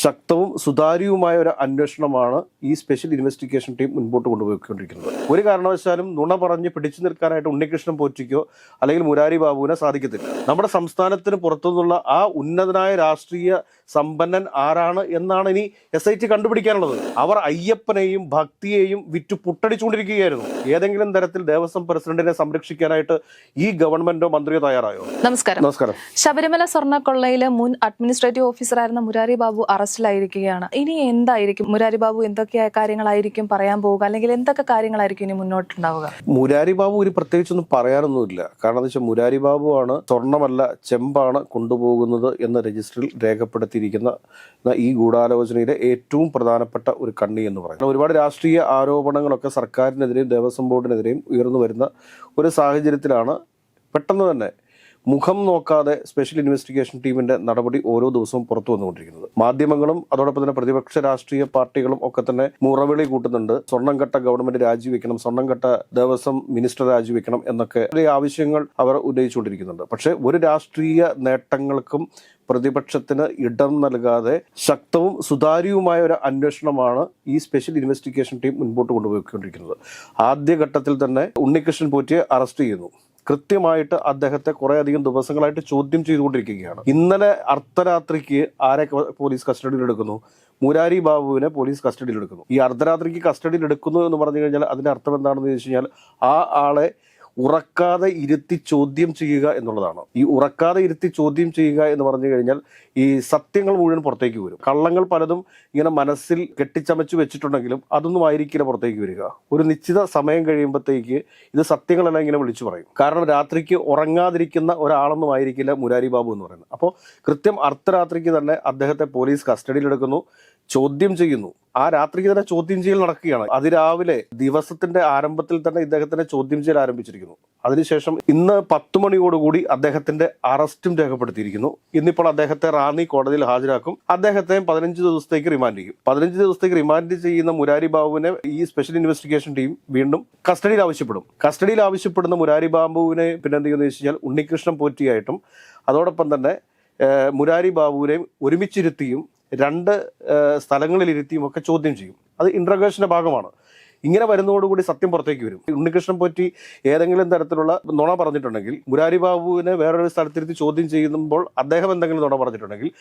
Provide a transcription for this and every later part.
ശക്തവും സുതാര്യവുമായ ഒരു അന്വേഷണമാണ് ഈ സ്പെഷ്യൽ ഇൻവെസ്റ്റിഗേഷൻ ടീം മുൻപോട്ട് കൊണ്ടുപോയിക്കൊണ്ടിരിക്കുന്നത്. ഒരു കാരണവശാലും നുണ പറഞ്ഞ് പിടിച്ചു നിൽക്കാനായിട്ട് ഉണ്ണികൃഷ്ണൻ പോറ്റിക്കോ അല്ലെങ്കിൽ മുരാരി ബാബുവിനെ സാധിക്കത്തില്ല. നമ്മുടെ സംസ്ഥാനത്തിന് പുറത്തുനിന്നുള്ള ആ ഉന്നതനായ രാഷ്ട്രീയ സമ്പന്നൻ ആരാണ് എന്നാണ് ഇനി SIT കണ്ടുപിടിക്കാനുള്ളത്. അവർ അയ്യപ്പനെയും ഭക്തിയെയും വിറ്റു പുട്ടടിച്ചുകൊണ്ടിരിക്കുകയായിരുന്നു. ഏതെങ്കിലും തരത്തിൽ ദേവസ്വം പ്രസിഡന്റിനെ സംരക്ഷിക്കാനായിട്ട് ഈ ഗവൺമെന്റോ മന്ത്രിയോ തയ്യാറായോ? നമസ്കാരം. ശബരിമല സ്വർണ്ണക്കൊള്ളയിലെ മുൻ അഡ്മിനിസ്ട്രേറ്റീവ് ഓഫീസറായിരുന്ന മുരാരി ബാബു അറസ്റ്റിലായിരിക്കുകയാണ്. ഇനി എന്തായിരിക്കും മുരാരി ബാബു എന്തൊക്കെ കാര്യങ്ങളായിരിക്കും പറയാൻ പോവുക, അല്ലെങ്കിൽ എന്തൊക്കെ കാര്യങ്ങളായിരിക്കും ഇനി മുന്നോട്ടുണ്ടാവുക? മുരാരി ബാബു ഒരു പ്രത്യേകിച്ചൊന്നും പറയാനൊന്നുമില്ല. കാരണം എന്താ വെച്ചാൽ മുരാരി ബാബു ആണ് സ്വർണ്ണമല്ല ചെമ്പാണ് കൊണ്ടുപോകുന്നത് എന്ന രജിസ്റ്ററിൽ രേഖപ്പെടുത്തിയിരിക്കുന്ന ഈ ഗൂഢാലോചനയിലെ ഏറ്റവും പ്രധാനപ്പെട്ട ഒരു കണ്ണി എന്ന് പറയുന്നത്. ഒരുപാട് രാഷ്ട്രീയ ആരോപണങ്ങളൊക്കെ സർക്കാരിനെതിരെയും ദേവസ്വം ബോർഡിനെതിരെയും ഉയർന്നു വരുന്ന ഒരു സാഹചര്യത്തിലാണ് പെട്ടെന്ന് തന്നെ മുഖം നോക്കാതെ സ്പെഷ്യൽ ഇൻവെസ്റ്റിഗേഷൻ ടീമിന്റെ നടപടി ഓരോ ദിവസവും പുറത്തു വന്നുകൊണ്ടിരിക്കുന്നത്. മാധ്യമങ്ങളും അതോടൊപ്പം തന്നെ പ്രതിപക്ഷ രാഷ്ട്രീയ പാർട്ടികളും ഒക്കെ തന്നെ മുറവിളി കൂട്ടുന്നുണ്ട്. സ്വർണം കെട്ട ഗവൺമെന്റ് രാജിവെക്കണം, സ്വർണം കെട്ട ദേവസ്വം മിനിസ്റ്റർ രാജിവെക്കണം എന്നൊക്കെ ആവശ്യങ്ങൾ അവർ ഉന്നയിച്ചുകൊണ്ടിരിക്കുന്നുണ്ട്. പക്ഷെ ഒരു രാഷ്ട്രീയ നേട്ടങ്ങൾക്കും പ്രതിപക്ഷത്തിന് ഇടം നൽകാതെ ശക്തവും സുതാര്യവുമായ ഒരു അന്വേഷണമാണ് ഈ സ്പെഷ്യൽ ഇൻവെസ്റ്റിഗേഷൻ ടീം മുൻപോട്ട് കൊണ്ടുപോയിക്കൊണ്ടിരിക്കുന്നത്. ആദ്യഘട്ടത്തിൽ തന്നെ ഉണ്ണികൃഷ്ണൻ പോറ്റിയെ അറസ്റ്റ് ചെയ്യുന്നു. കൃത്യമായിട്ട് അദ്ദേഹത്തെ കുറേയധികം ദിവസങ്ങളായിട്ട് ചോദ്യം ചെയ്തുകൊണ്ടിരിക്കുകയാണ്. ഇന്നലെ അർദ്ധരാത്രിക്ക് ആരെ പോലീസ് കസ്റ്റഡിയിൽ എടുക്കുന്നു? മുരാരി ബാബുവിനെ പോലീസ് കസ്റ്റഡിയിൽ എടുക്കുന്നു. ഈ അർദ്ധരാത്രിക്ക് കസ്റ്റഡിയിൽ എടുക്കുന്നു എന്ന് പറഞ്ഞു കഴിഞ്ഞാൽ അതിന്റെ അർത്ഥം എന്താണെന്ന് ചോദിച്ചു കഴിഞ്ഞാൽ ആ ആളെ ഉറക്കാതെ ഇരുത്തി ചോദ്യം ചെയ്യുക എന്നുള്ളതാണ്. ഈ ഉറക്കാതെ ഇരുത്തി ചോദ്യം ചെയ്യുക എന്ന് പറഞ്ഞു കഴിഞ്ഞാൽ ഈ സത്യങ്ങൾ മുഴുവൻ പുറത്തേക്ക് വരും. കള്ളങ്ങൾ പലതും ഇങ്ങനെ മനസ്സിൽ കെട്ടിച്ചമച്ചു വെച്ചിട്ടുണ്ടെങ്കിലും അതൊന്നും ആയിരിക്കില്ല പുറത്തേക്ക് വരിക. ഒരു നിശ്ചിത സമയം കഴിയുമ്പോഴത്തേക്ക് ഇത് സത്യങ്ങളെല്ലാം ഇങ്ങനെ വിളിച്ചു പറയും. കാരണം രാത്രിക്ക് ഉറങ്ങാതിരിക്കുന്ന ഒരാളൊന്നും ആയിരിക്കില്ല മുരാരി ബാബു എന്ന് പറയുന്നത്. അപ്പോൾ കൃത്യം അർദ്ധരാത്രിക്ക് തന്നെ അദ്ദേഹത്തെ പോലീസ് കസ്റ്റഡിയിലെടുക്കുന്നു, ചോദ്യം ചെയ്യുന്നു. ആ രാത്രിക്ക് തന്നെ ചോദ്യം ചെയ്യൽ നടക്കുകയാണ്. അതിരാവിലെ ദിവസത്തിന്റെ ആരംഭത്തിൽ തന്നെ ഇദ്ദേഹത്തിന്റെ ചോദ്യം ചെയ്യൽ ആരംഭിച്ചിരിക്കുന്നു. അതിനുശേഷം ഇന്ന് 10 മണിയോടുകൂടി അദ്ദേഹത്തിന്റെ അറസ്റ്റും രേഖപ്പെടുത്തിയിരിക്കുന്നു. ഇന്നിപ്പോൾ അദ്ദേഹത്തെ റാന്നി കോടതിയിൽ ഹാജരാക്കും. അദ്ദേഹത്തെ 15 ദിവസത്തേക്ക് റിമാൻഡ് ചെയ്യും. 15 ദിവസത്തേക്ക് റിമാൻഡ് ചെയ്യുന്ന മുരാരി ബാബുവിനെ ഈ സ്പെഷ്യൽ ഇൻവെസ്റ്റിഗേഷൻ ടീം വീണ്ടും കസ്റ്റഡിയിൽ ആവശ്യപ്പെടും. കസ്റ്റഡിയിൽ ആവശ്യപ്പെടുന്ന മുരാരി ബാബുവിനെ പിന്നെ എന്ത് ചെയ്യുന്നത് വെച്ച് കഴിഞ്ഞാൽ ഉണ്ണികൃഷ്ണൻ പോറ്റിയായിട്ടും അതോടൊപ്പം തന്നെ മുരാരി ബാബുവിനെയും ഒരുമിച്ചിരുത്തിയും 2 സ്ഥലങ്ങളിലിരുത്തിയും ഒക്കെ ചോദ്യം ചെയ്യും. അത് ഇൻട്രോഗേഷന്റെ ഭാഗമാണ്. ഇങ്ങനെ വരുന്നതോടുകൂടി സത്യം പുറത്തേക്ക് വരും. ഉണ്ണികൃഷ്ണൻ പോറ്റി ഏതെങ്കിലും തരത്തിലുള്ള നുണ പറഞ്ഞിട്ടുണ്ടെങ്കിൽ, മുരാരി ബാബുവിനെ വേറൊരു സ്ഥലത്തിരുത്തി ചോദ്യം ചെയ്യുമ്പോൾ അദ്ദേഹം എന്തെങ്കിലും നുണ പറഞ്ഞിട്ടുണ്ടെങ്കിൽ,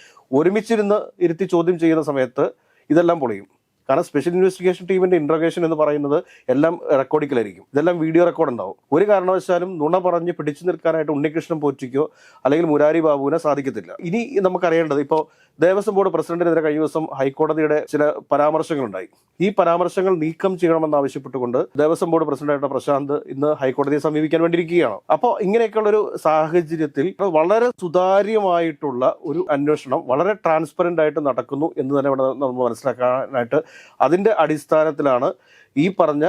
ഒരുമിച്ചിരുന്ന് ഇരുത്തി ചോദ്യം ചെയ്യുന്ന സമയത്ത് ഇതെല്ലാം പൊളിയും. കാരണം സ്പെഷ്യൽ ഇൻവെസ്റ്റിഗേഷൻ ടീമിന്റെ ഇൻട്രോഗേഷൻ എന്ന് പറയുന്നത് എല്ലാം റെക്കോർഡിക്കലായിരിക്കും. ഇതെല്ലാം വീഡിയോ റെക്കോർഡ് ഉണ്ടാവും. ഒരു കാരണവശാലും നുണ പറഞ്ഞ് പിടിച്ചു നിൽക്കാനായിട്ട് ഉണ്ണികൃഷ്ണൻ പോറ്റിക്കോ അല്ലെങ്കിൽ മുരാരി ബാബുവിനെ സാധിക്കത്തില്ല. ഇനി നമുക്കറിയേണ്ടത്, ഇപ്പോൾ ദേവസ്വം ബോർഡ് പ്രസിഡന്റിനെതിരെ കഴിഞ്ഞ ദിവസം ഹൈക്കോടതിയുടെ ചില പരാമർശങ്ങളുണ്ടായി. ഈ പരാമർശങ്ങൾ നീക്കം ചെയ്യണമെന്നാവശ്യപ്പെട്ടുകൊണ്ട് ദേവസ്വം ബോർഡ് പ്രസിഡന്റായിട്ട് പ്രശാന്ത് ഇന്ന് ഹൈക്കോടതിയെ സമീപിക്കാൻ വേണ്ടിയിരിക്കുകയാണ്. അപ്പോൾ ഇങ്ങനെയൊക്കെയുള്ള ഒരു സാഹചര്യത്തിൽ വളരെ സുതാര്യമായിട്ടുള്ള ഒരു അന്വേഷണം വളരെ ട്രാൻസ്പെറന്റ് ആയിട്ട് നടക്കുന്നു എന്ന് തന്നെ ഇവിടെ നമ്മൾ മനസ്സിലാക്കാനായിട്ട് അതിന്റെ അടിസ്ഥാനത്തിലാണ് ഈ പറഞ്ഞ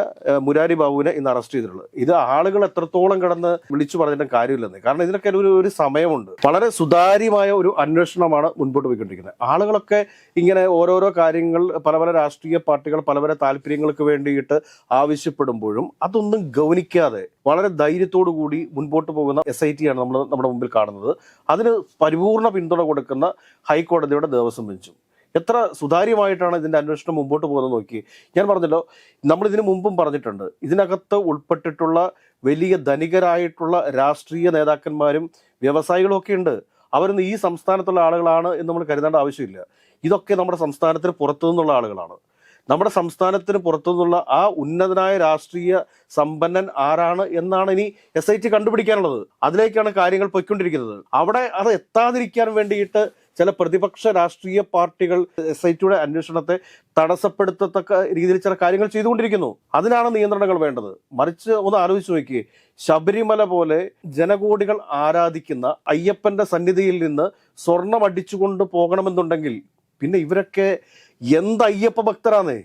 മുരാരി ബാബുവിനെ ഇന്ന് അറസ്റ്റ് ചെയ്തിട്ടുള്ളത്. ഇത് ആളുകൾ എത്രത്തോളം കടന്ന് വിളിച്ചു പറഞ്ഞിട്ടും കാര്യമില്ലെന്ന്. കാരണം ഇതിനൊക്കെ ഒരു സമയമുണ്ട്. വളരെ സുതാര്യമായ ഒരു അന്വേഷണമാണ് മുൻപോട്ട് പോയിക്കൊണ്ടിരിക്കുന്നത്. ആളുകളൊക്കെ ഇങ്ങനെ ഓരോരോ കാര്യങ്ങൾ പല രാഷ്ട്രീയ പാർട്ടികൾ പല താല്പര്യങ്ങൾക്ക് വേണ്ടിയിട്ട് ആവശ്യപ്പെടുമ്പോഴും അതൊന്നും ഗൗനിക്കാതെ വളരെ ധൈര്യത്തോടു കൂടി മുൻപോട്ട് പോകുന്ന SIT ആണ് നമ്മുടെ മുമ്പിൽ കാണുന്നത്. അതിന് പരിപൂർണ പിന്തുണ കൊടുക്കുന്ന ഹൈക്കോടതിയുടെ ദേവസ്വം ബെഞ്ചും. എത്ര സുതാര്യമായിട്ടാണ് ഇതിന്റെ അന്വേഷണം മുമ്പോട്ട് പോകുന്നത് നോക്കി. ഞാൻ പറഞ്ഞല്ലോ, നമ്മൾ ഇതിനു മുമ്പും പറഞ്ഞിട്ടുണ്ട്, ഇതിനകത്ത് ഉൾപ്പെട്ടിട്ടുള്ള വലിയ ധനികരായിട്ടുള്ള രാഷ്ട്രീയ നേതാക്കന്മാരും വ്യവസായികളും ഒക്കെ ഉണ്ട്. അവരൊന്നും ഈ സംസ്ഥാനത്തുള്ള ആളുകളാണ് എന്ന് നമ്മൾ കരുതേണ്ട ആവശ്യമില്ല. ഇതൊക്കെ നമ്മുടെ സംസ്ഥാനത്തിന് പുറത്തു നിന്നുള്ള ആളുകളാണ്. നമ്മുടെ സംസ്ഥാനത്തിന് പുറത്തുനിന്നുള്ള ആ ഉന്നതനായ രാഷ്ട്രീയ സമ്പന്നൻ ആരാണ് എന്നാണ് ഇനി SIT കണ്ടുപിടിക്കാനുള്ളത്. അതിലേക്കാണ് കാര്യങ്ങൾ പൊയ്ക്കൊണ്ടിരിക്കുന്നത്. അവിടെ അത് എത്താതിരിക്കാൻ വേണ്ടിയിട്ട് ചില പ്രതിപക്ഷ രാഷ്ട്രീയ പാർട്ടികൾ SITയുടെ അന്വേഷണത്തെ തടസ്സപ്പെടുത്തത്തക്ക രീതിയിൽ ചില കാര്യങ്ങൾ ചെയ്തുകൊണ്ടിരിക്കുന്നു. അതിനാണ് നിയന്ത്രണങ്ങൾ വേണ്ടത്. മറിച്ച് ഒന്ന് ആലോചിച്ച് നോക്കിയേ, ശബരിമല പോലെ ജനകോടികൾ ആരാധിക്കുന്ന അയ്യപ്പന്റെ സന്നിധിയിൽ നിന്ന് സ്വർണം അടിച്ചുകൊണ്ട് പോകണമെന്നുണ്ടെങ്കിൽ പിന്നെ ഇവരൊക്കെ എന്ത് അയ്യപ്പ ഭക്തരാന്നേ?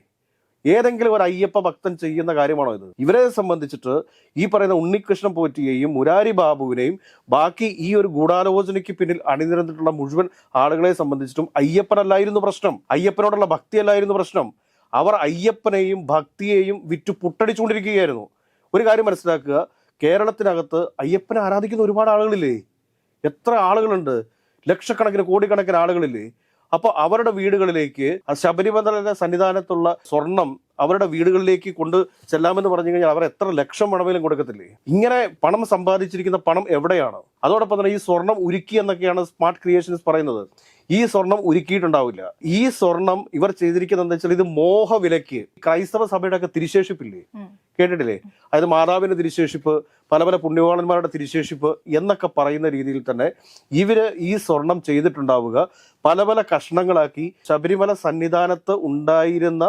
ഏതെങ്കിലും ഒരു അയ്യപ്പ ഭക്തൻ ചെയ്യുന്ന കാര്യമാണോ ഇത്? ഇവരെ സംബന്ധിച്ചിട്ട് ഈ പറയുന്ന ഉണ്ണികൃഷ്ണൻ പോറ്റിയെയും മുരാരി ബാബുവിനെയും ബാക്കി ഈ ഒരു ഗൂഢാലോചനയ്ക്ക് പിന്നിൽ അണിനിരന്നിട്ടുള്ള മുഴുവൻ ആളുകളെ സംബന്ധിച്ചിട്ടും അയ്യപ്പനല്ലായിരുന്നു പ്രശ്നം, അയ്യപ്പനോടുള്ള ഭക്തിയല്ലായിരുന്നു പ്രശ്നം. അവർ അയ്യപ്പനെയും ഭക്തിയെയും വിറ്റു പുട്ടടിച്ചുകൊണ്ടിരിക്കുകയായിരുന്നു. ഒരു കാര്യം മനസ്സിലാക്കുക, കേരളത്തിനകത്ത് അയ്യപ്പനെ ആരാധിക്കുന്ന ഒരുപാട് ആളുകളില്ലേ? എത്ര ആളുകളുണ്ട്? ലക്ഷക്കണക്കിന് കോടിക്കണക്കിന് ആളുകളില്ലേ? അപ്പോൾ അവരുടെ വീടുകളിലേക്ക് ശബരിമല സന്നിധാനത്തുള്ള സ്വർണം അവരുടെ വീടുകളിലേക്ക് കൊണ്ട് ചെല്ലാമെന്ന് പറഞ്ഞു കഴിഞ്ഞാൽ അവർ എത്ര ലക്ഷം വേണമെങ്കിലും കൊടുക്കത്തില്ലേ? ഇങ്ങനെ പണം സമ്പാദിച്ചിരിക്കുന്ന പണം എവിടെയാണ്? അതോടൊപ്പം തന്നെ ഈ സ്വർണം ഉരുക്കി എന്നൊക്കെയാണ് സ്മാർട്ട് ക്രിയേഷൻസ് പറയുന്നത്. ഈ സ്വർണം ഉരുക്കിയിട്ടുണ്ടാവില്ല. ഈ സ്വർണം ഇവർ ചെയ്തിരിക്കുന്നത് എന്താ വെച്ചാൽ ഇത് മോഹവിലയ്ക്ക് ക്രൈസ്തവ സഭയുടെ ഒക്കെ തിരിശേഷിപ്പില്ലേ, കേട്ടിട്ടില്ലേ? അതായത് മാതാവിന്റെ തിരിശേഷിപ്പ്, പല പല പുണ്യവാളന്മാരുടെ തിരിശേഷിപ്പ് എന്നൊക്കെ പറയുന്ന രീതിയിൽ തന്നെ ഇവര് ഈ സ്വർണം ചെയ്തിട്ടുണ്ടാവുക പല പല കഷ്ണങ്ങളാക്കി ശബരിമല സന്നിധാനത്ത് ഉണ്ടായിരുന്ന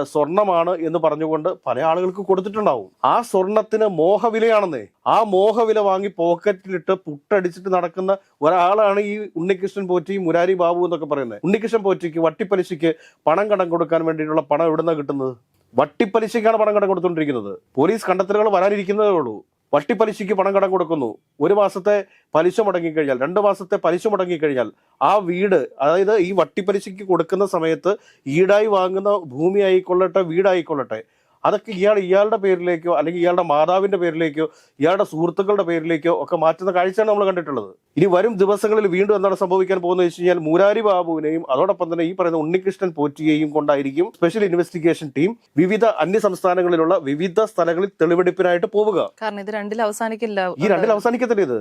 സ്വർണമാണ് എന്ന് പറഞ്ഞുകൊണ്ട് പല ആളുകൾക്ക് കൊടുത്തിട്ടുണ്ടാവും. ആ സ്വർണത്തിന് മോഹവിലയാണെന്നേ. ആ മോഹവില വാങ്ങി പോക്കറ്റിലിട്ട് പുട്ടടിച്ചിട്ട് നടക്കുന്ന ഒരാളാണ് ഈ ഉണ്ണികൃഷ്ണൻ പോറ്റി, മുരാരി ബാബു എന്നൊക്കെ പറയുന്നത്. ഉണ്ണികൃഷ്ണൻ പോറ്റിക്ക് വട്ടിപ്പലിശയ്ക്ക് പണം കടം കൊടുക്കാൻ വേണ്ടിയിട്ടുള്ള പണം എവിടുന്നാണ് കിട്ടുന്നത്? വട്ടിപ്പലിശയ്ക്കാണ് പണം കടം കൊടുത്തുകൊണ്ടിരിക്കുന്നത്. പോലീസ് കണ്ടെത്തലുകൾ വരാനിരിക്കുന്നതേ ഉള്ളൂ. വട്ടിപ്പലിശയ്ക്ക് പണം കടം കൊടുക്കുന്നു. 1 മാസത്തെ പലിശ മുടങ്ങിക്കഴിഞ്ഞാൽ, 2 മാസത്തെ പലിശ മുടങ്ങിക്കഴിഞ്ഞാൽ ആ വീട്, അതായത് ഈ വട്ടിപ്പലിശയ്ക്ക് കൊടുക്കുന്ന സമയത്ത് ഈടായി വാങ്ങുന്ന ഭൂമി ആയിക്കൊള്ളട്ടെ, വീടായിക്കൊള്ളട്ടെ, അതൊക്കെ ഇയാളുടെ പേരിലേക്കോ അല്ലെങ്കിൽ ഇയാളുടെ മാതാവിന്റെ പേരിലേക്കോ ഇയാളുടെ സുഹൃത്തുക്കളുടെ പേരിലേക്കോ ഒക്കെ മാറ്റുന്ന കാഴ്ചയാണ് നമ്മൾ കണ്ടിട്ടുള്ളത്. ഇനി വരും ദിവസങ്ങളിൽ വീണ്ടും എന്താണ് സംഭവിക്കാൻ പോകുന്നത് വെച്ച് കഴിഞ്ഞാൽ മുരാരി ബാബുവിനെയും അതോടൊപ്പം തന്നെ ഈ പറയുന്ന ഉണ്ണികൃഷ്ണൻ പോറ്റിയെയും കൊണ്ടായിരിക്കും സ്പെഷ്യൽ ഇൻവെസ്റ്റിഗേഷൻ ടീം വിവിധ അന്യ സംസ്ഥാനങ്ങളിലുള്ള വിവിധ സ്ഥലങ്ങളിൽ തെളിവെടുപ്പിനായിട്ട് പോവുക. കാരണം ഇത് രണ്ടിൽ അവസാനിക്കില്ല. ഈ രണ്ടിൽ അവസാനിക്കത്തില്ല ഇത്.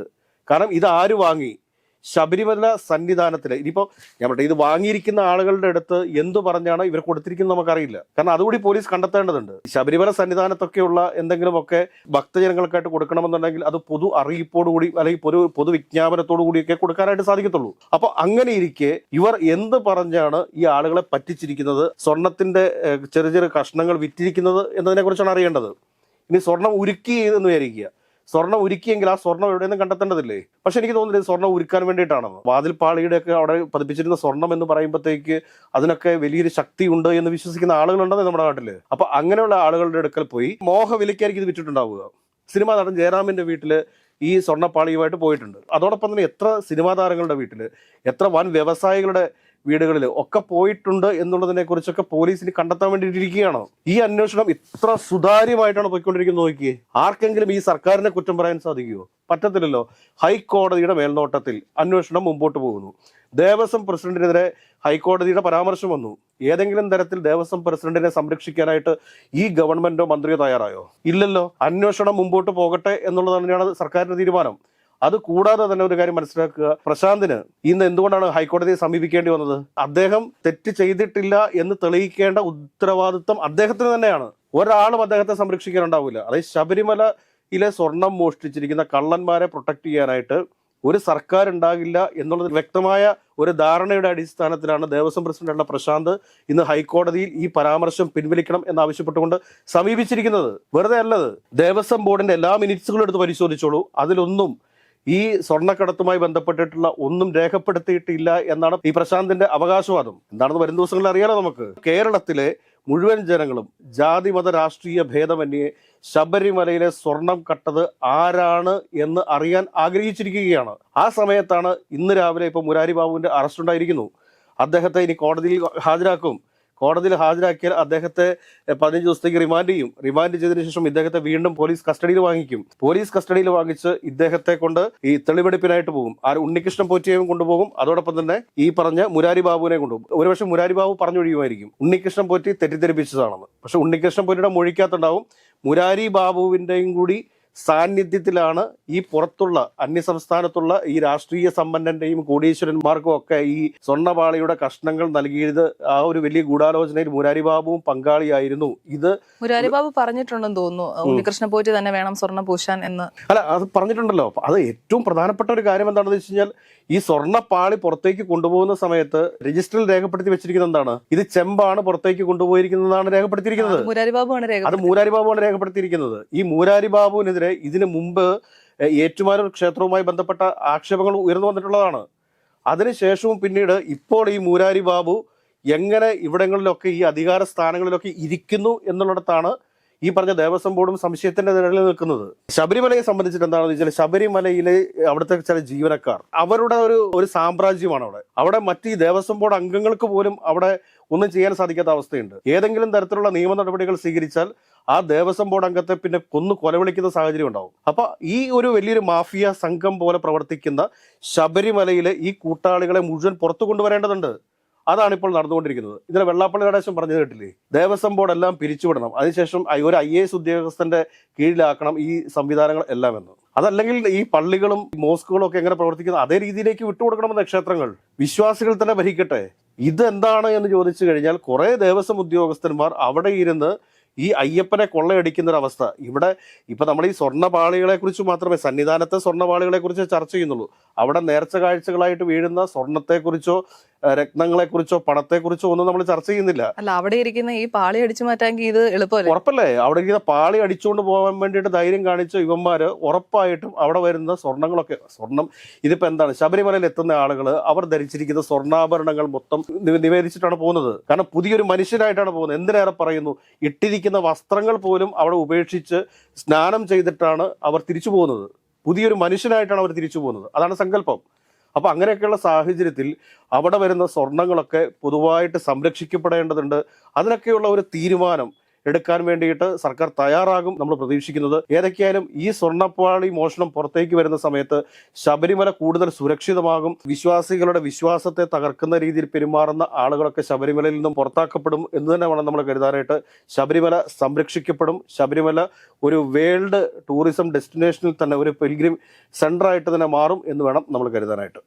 കാരണം ഇത് ആര് വാങ്ങി? ശബരിമല സന്നിധാനത്തില്. ഇനിയിപ്പോ ഞാൻ പറയട്ടെ, ഇത് വാങ്ങിയിരിക്കുന്ന ആളുകളുടെ അടുത്ത് എന്തു പറഞ്ഞാണ് ഇവർ കൊടുത്തിരിക്കുന്നത് നമുക്കറിയില്ല. കാരണം അതുകൂടി പോലീസ് കണ്ടെത്തേണ്ടതുണ്ട്. ശബരിമല സന്നിധാനത്തൊക്കെയുള്ള എന്തെങ്കിലുമൊക്കെ ഭക്തജനങ്ങൾക്കായിട്ട് കൊടുക്കണമെന്നുണ്ടെങ്കിൽ അത് പൊതു അറിയിപ്പോടുകൂടി അല്ലെങ്കിൽ പൊതു വിജ്ഞാപനത്തോടു കൂടിയൊക്കെ കൊടുക്കാനായിട്ട് സാധിക്കത്തുള്ളൂ. അപ്പൊ അങ്ങനെ ഇരിക്കെ ഇവർ എന്ത് പറഞ്ഞാണ് ഈ ആളുകളെ പറ്റിച്ചിരിക്കുന്നത്, സ്വർണത്തിന്റെ ചെറിയ ചെറിയ കഷ്ണങ്ങൾ വിറ്റിരിക്കുന്നത് എന്നതിനെ കുറിച്ചാണ് അറിയേണ്ടത്. ഇനി സ്വർണം ഉരുക്കി എന്ന് വിചാരിക്കുക. സ്വർണം ഉരുക്കിയെങ്കിൽ ആ സ്വർണം എവിടെയെന്നും കണ്ടെത്തേണ്ടതില്ലേ? പക്ഷെ എനിക്ക് തോന്നുന്നില്ല സ്വർണം ഉരുക്കാൻ വേണ്ടിയിട്ടാണെന്ന്. വാതിൽപ്പാളിയുടെ ഒക്കെ അവിടെ പതിപ്പിച്ചിരുന്ന സ്വർണം എന്ന് പറയുമ്പോഴത്തേക്ക് അതിനൊക്കെ വലിയൊരു ശക്തി ഉണ്ട് എന്ന് വിശ്വസിക്കുന്ന ആളുകളുണ്ടെന്ന് നമ്മുടെ നാട്ടില്. അപ്പൊ അങ്ങനെയുള്ള ആളുകളുടെ അടുക്കൽ പോയി മോഹവിലയ്ക്കായിരിക്കും ഇത് വിറ്റിട്ടുണ്ടാവുക. സിനിമാ നടൻ ജയറാമിന്റെ വീട്ടില് ഈ സ്വർണ്ണപ്പാളിയുമായിട്ട് പോയിട്ടുണ്ട്. അതോടൊപ്പം തന്നെ എത്ര സിനിമാ താരങ്ങളുടെ വീട്ടില്, എത്ര വൻ വ്യവസായികളുടെ വീടുകളിൽ ഒക്കെ പോയിട്ടുണ്ട് എന്നുള്ളതിനെ കുറിച്ചൊക്കെ പോലീസിന് കണ്ടെത്താൻ വേണ്ടിയിട്ടിരിക്കുകയാണ്. ഈ അന്വേഷണം ഇത്ര സുതാര്യമായിട്ടാണ് പോയിക്കൊണ്ടിരിക്കുന്നത്. നോക്കിയേ, ആർക്കെങ്കിലും ഈ സർക്കാരിനെ കുറ്റം പറയാൻ സാധിക്കുമോ? പറ്റത്തില്ലല്ലോ. ഹൈക്കോടതിയുടെ മേൽനോട്ടത്തിൽ അന്വേഷണം മുമ്പോട്ട് പോകുന്നു. ദേവസ്വം പ്രസിഡന്റിനെതിരെ ഹൈക്കോടതിയുടെ പരാമർശം വന്നു. ഏതെങ്കിലും തരത്തിൽ ദേവസ്വം പ്രസിഡന്റിനെ സംരക്ഷിക്കാനായിട്ട് ഈ ഗവൺമെന്റോ മന്ത്രിയോ തയ്യാറായോ? ഇല്ലല്ലോ. അന്വേഷണം മുമ്പോട്ട് പോകട്ടെ എന്നുള്ളത് തന്നെയാണ് സർക്കാരിന്റെ തീരുമാനം. അത് കൂടാതെ തന്നെ ഒരു കാര്യം മനസ്സിലാക്കുക, പ്രശാന്തിന് ഇന്ന് എന്തുകൊണ്ടാണ് ഹൈക്കോടതിയെ സമീപിക്കേണ്ടി വന്നത്? അദ്ദേഹം തെറ്റ് ചെയ്തിട്ടില്ല എന്ന് തെളിയിക്കേണ്ട ഉത്തരവാദിത്വം അദ്ദേഹത്തിന് തന്നെയാണ്. ഒരാളും അദ്ദേഹത്തെ സംരക്ഷിക്കാനുണ്ടാവില്ല. അതായത് ശബരിമലയിലെ സ്വർണം മോഷ്ടിച്ചിരിക്കുന്ന കള്ളന്മാരെ പ്രൊട്ടക്ട് ചെയ്യാനായിട്ട് ഒരു സർക്കാർ ഉണ്ടാകില്ല എന്നുള്ളത് വ്യക്തമായ ഒരു ധാരണയുടെ അടിസ്ഥാനത്തിലാണ് ദേവസ്വം പ്രസിഡന്റായിട്ടുള്ള പ്രശാന്ത് ഇന്ന് ഹൈക്കോടതിയിൽ ഈ പരാമർശം പിൻവലിക്കണം എന്നാവശ്യപ്പെട്ടുകൊണ്ട് സമീപിച്ചിരിക്കുന്നത്. വെറുതെ അല്ലത്. ദേവസ്വം ബോർഡിന്റെ എല്ലാ മിനിറ്റ്സുകളും എടുത്ത് പരിശോധിച്ചോളൂ. അതിലൊന്നും ഈ സ്വർണ്ണക്കടത്തുമായി ബന്ധപ്പെട്ടിട്ടുള്ള ഒന്നും രേഖപ്പെടുത്തിയിട്ടില്ല എന്നാണ് ഈ പ്രശാന്തിന്റെ അവകാശവാദം. എന്താണെന്ന് വരും ദിവസങ്ങളിൽ അറിയാലോ നമുക്ക്. കേരളത്തിലെ മുഴുവൻ ജനങ്ങളും ജാതി മത രാഷ്ട്രീയ ഭേദമന്യേ ശബരിമലയിലെ സ്വർണം കട്ടത് ആരാണ് എന്ന് അറിയാൻ ആഗ്രഹിച്ചിരിക്കുകയാണ്. ആ സമയത്താണ് ഇന്ന് രാവിലെ ഇപ്പോൾ മുരാരി ബാബുവിന്റെ അറസ്റ്റ് ഉണ്ടായിരിക്കുന്നു. അദ്ദേഹത്തെ ഇനി കോടതിയിൽ ഹാജരാക്കും. കോടതിയിൽ ഹാജരാക്കിയാൽ അദ്ദേഹത്തെ 15 ദിവസത്തേക്ക് റിമാൻഡ് ചെയ്യും. റിമാൻഡ് ചെയ്തതിനു ശേഷം ഇദ്ദേഹത്തെ വീണ്ടും പോലീസ് കസ്റ്റഡിയിൽ വാങ്ങിക്കും. പോലീസ് കസ്റ്റഡിയിൽ വാങ്ങിച്ച് ഇദ്ദേഹത്തെ കൊണ്ട് ഈ തെളിവെടുപ്പിനായിട്ട് പോകും. ഉണ്ണികൃഷ്ണൻ പോറ്റിയെയും കൊണ്ടുപോകും. അതോടൊപ്പം തന്നെ ഈ പറഞ്ഞ മുരാരി ബാബുവിനെ കൊണ്ടുപോകും. ഒരുപക്ഷെ മുരാരി ബാബു പറഞ്ഞൊഴിയുമായിരിക്കും ഉണ്ണികൃഷ്ണൻ പോറ്റി തെറ്റിദ്ധരിപ്പിച്ചതാണെന്ന്. പക്ഷെ ഉണ്ണികൃഷ്ണൻ പോറ്റിയുടെ മൊഴിക്കകത്തുണ്ടാവും മുരാരി ബാബുവിന്റെയും കൂടി സാന്നിധ്യത്തിലാണ് ഈ പുറത്തുള്ള അന്യസംസ്ഥാനത്തുള്ള ഈ രാഷ്ട്രീയ സമ്പന്നന്റെയും കോടീശ്വരന്മാർക്കും ഒക്കെ ഈ സ്വർണ്ണപാളിയുടെ കഷ്ണങ്ങൾ നൽകിയത് ആ ഒരു വലിയ ഗൂഢാലോചനയിൽ മുരാരി ബാബുവും പങ്കാളിയായിരുന്നു. ഇത് മുരാരി ബാബു പറഞ്ഞിട്ടുണ്ടെന്ന് തോന്നുന്നു, ഉണ്ണികൃഷ്ണൻ പോറ്റി തന്നെ വേണം സ്വർണ്ണം പൂശാൻ എന്ന്. അല്ല, അത് പറഞ്ഞിട്ടുണ്ടല്ലോ. അത് ഏറ്റവും പ്രധാനപ്പെട്ട ഒരു കാര്യം എന്താണെന്ന് വെച്ച് കഴിഞ്ഞാൽ ഈ സ്വർണ്ണപ്പാളി പുറത്തേക്ക് കൊണ്ടുപോകുന്ന സമയത്ത് രജിസ്റ്ററിൽ രേഖപ്പെടുത്തി വെച്ചിരിക്കുന്നത് എന്താണ്? ഇത് ചെമ്പാണ് പുറത്തേക്ക് കൊണ്ടുപോയിരിക്കുന്നതാണ് രേഖപ്പെടുത്തിയിരിക്കുന്നത്. അത് മുരാരി ബാബുവാണ് രേഖപ്പെടുത്തിയിരിക്കുന്നത്. ഈ മുരാരി ബാബുവിനെതിരെ ഇതിനു മുമ്പ് ഏറ്റുമാനൂർ ക്ഷേത്രവുമായി ബന്ധപ്പെട്ട ആക്ഷേപങ്ങൾ ഉയർന്നു വന്നിട്ടുള്ളതാണ്. അതിനുശേഷവും പിന്നീട് ഇപ്പോൾ ഈ മുരാരി ബാബു എങ്ങനെ ഇവിടങ്ങളിലൊക്കെ ഈ അധികാര സ്ഥാനങ്ങളിലൊക്കെ ഇരിക്കുന്നു എന്നുള്ളിടത്താണ് ഈ പറഞ്ഞ ദേവസ്വം ബോർഡും സംശയത്തിന്റെ നിഴലിൽ നിൽക്കുന്നത്. ശബരിമലയെ സംബന്ധിച്ചിട്ട് എന്താണെന്ന് വെച്ചാൽ ശബരിമലയിലെ അവിടുത്തെ ചില ജീവനക്കാർ അവരുടെ ഒരു സാമ്രാജ്യമാണ് അവിടെ മറ്റ് ഈ ദേവസ്വം ബോർഡ് അംഗങ്ങൾക്ക് പോലും അവിടെ ഒന്നും ചെയ്യാൻ സാധിക്കാത്ത അവസ്ഥയുണ്ട്. ഏതെങ്കിലും തരത്തിലുള്ള നിയമ നടപടികൾ സ്വീകരിച്ചാൽ ആ ദേവസ്വം ബോർഡ് അംഗത്തെ പിന്നെ കൊലവിളിക്കുന്ന സാഹചര്യം ഉണ്ടാവും. അപ്പൊ ഈ ഒരു വലിയൊരു മാഫിയ സംഘം പോലെ പ്രവർത്തിക്കുന്ന ശബരിമലയിലെ ഈ കൂട്ടാളികളെ മുഴുവൻ പുറത്തു കൊണ്ടുവരേണ്ടതുണ്ട്. അതാണ് ഇപ്പോൾ നടന്നുകൊണ്ടിരിക്കുന്നത്. ഇതിനെ വെള്ളാപ്പള്ളി നടേശൻ പറഞ്ഞത് കേട്ടില്ലേ, ദേവസ്വം ബോർഡ് എല്ലാം പിരിച്ചുവിടണം, അതിനുശേഷം ഒരു IAS ഉദ്യോഗസ്ഥന്റെ കീഴിലാക്കണം ഈ സംവിധാനങ്ങൾ എല്ലാം എന്ന്. അതല്ലെങ്കിൽ ഈ പള്ളികളും മോസ്കുകളും ഒക്കെ എങ്ങനെ പ്രവർത്തിക്കുന്നത് അതേ രീതിയിലേക്ക് വിട്ടുകൊടുക്കണമെന്ന് ക്ഷേത്രങ്ങൾ, വിശ്വാസികൾ തന്നെ ഭരിക്കട്ടെ. ഇതെന്താണ് എന്ന് ചോദിച്ചു കഴിഞ്ഞാൽ കുറെ ദേവസ്വം ഉദ്യോഗസ്ഥന്മാർ അവിടെ ഇരുന്ന് ഈ അയ്യപ്പനെ കൊള്ളയടിക്കുന്ന ഒരു അവസ്ഥ. ഇവിടെ ഇപ്പൊ നമ്മൾ ഈ സ്വർണ്ണപാളികളെ കുറിച്ച് മാത്രമേ, സന്നിധാനത്തെ സ്വർണ്ണപാളികളെ കുറിച്ച് ചർച്ച ചെയ്യുന്നുള്ളൂ. അവിടെ നേർച്ച കാഴ്ചകളായിട്ട് വീഴുന്ന സ്വർണത്തെക്കുറിച്ചോ രത്നങ്ങളെക്കുറിച്ചോ പണത്തെക്കുറിച്ചോ ഒന്നും നമ്മൾ ചർച്ച ചെയ്യുന്നില്ല. അല്ല, അവിടെ ഇരിക്കുന്ന ഈ പാളി അടിച്ചു മാറ്റാമെങ്കിൽ ഇത് എളുപ്പമല്ലേ? ഉറപ്പല്ലേ, അവിടെ ഇരിക്കുന്ന പാളി അടിച്ചുകൊണ്ട് പോകാൻ വേണ്ടിയിട്ട് ധൈര്യം കാണിച്ച ഇവന്മാര് ഉറപ്പായിട്ടും അവിടെ വരുന്ന സ്വർണ്ണങ്ങളൊക്കെ, സ്വർണം ഇതിപ്പോ എന്താണ്, ശബരിമലയിൽ എത്തുന്ന ആളുകൾ അവർ ധരിച്ചിരിക്കുന്ന സ്വർണ്ണാഭരണങ്ങൾ മൊത്തം നിവേദിച്ചിട്ടാണ് പോകുന്നത്. കാരണം പുതിയൊരു മനുഷ്യനായിട്ടാണ് പോകുന്നത്. എന്തിനേറെ പറയുന്നു, ഇട്ടിരിക്കുന്ന വസ്ത്രങ്ങൾ പോലും അവിടെ ഉപേക്ഷിച്ച് സ്നാനം ചെയ്തിട്ടാണ് അവർ തിരിച്ചു പോകുന്നത്. പുതിയൊരു മനുഷ്യനായിട്ടാണ് അവർ തിരിച്ചു പോകുന്നത്. അതാണ് സങ്കല്പം. അപ്പൊ അങ്ങനെയൊക്കെയുള്ള സാഹചര്യത്തിൽ അവിടെ വരുന്ന സ്വർണങ്ങളൊക്കെ പൊതുവായിട്ട് സംരക്ഷിക്കപ്പെടേണ്ടതുണ്ട്. അതിനൊക്കെയുള്ള ഒരു തീരുമാനം എടുക്കാൻ വേണ്ടിയിട്ട് സർക്കാർ തയ്യാറാകും നമ്മൾ പ്രതീക്ഷിക്കുന്നത്. ഏതൊക്കെയായാലും ഈ സ്വർണ്ണപ്പാളി മോഷണം പുറത്തേക്ക് വരുന്ന സമയത്ത് ശബരിമല കൂടുതൽ സുരക്ഷിതമാകും. വിശ്വാസികളുടെ വിശ്വാസത്തെ തകർക്കുന്ന രീതിയിൽ പെരുമാറുന്ന ആളുകളൊക്കെ ശബരിമലയിൽ നിന്നും പുറത്താക്കപ്പെടും എന്ന് തന്നെ വേണം നമ്മൾ കരുതാനായിട്ട്. ശബരിമല സംരക്ഷിക്കപ്പെടും. ശബരിമല ഒരു വേൾഡ് ടൂറിസം ഡെസ്റ്റിനേഷനിൽ തന്നെ, ഒരു പിൽഗ്രിം സെന്റർ ആയിട്ട് തന്നെ മാറും എന്ന് വേണം നമ്മൾ കരുതാനായിട്ട്.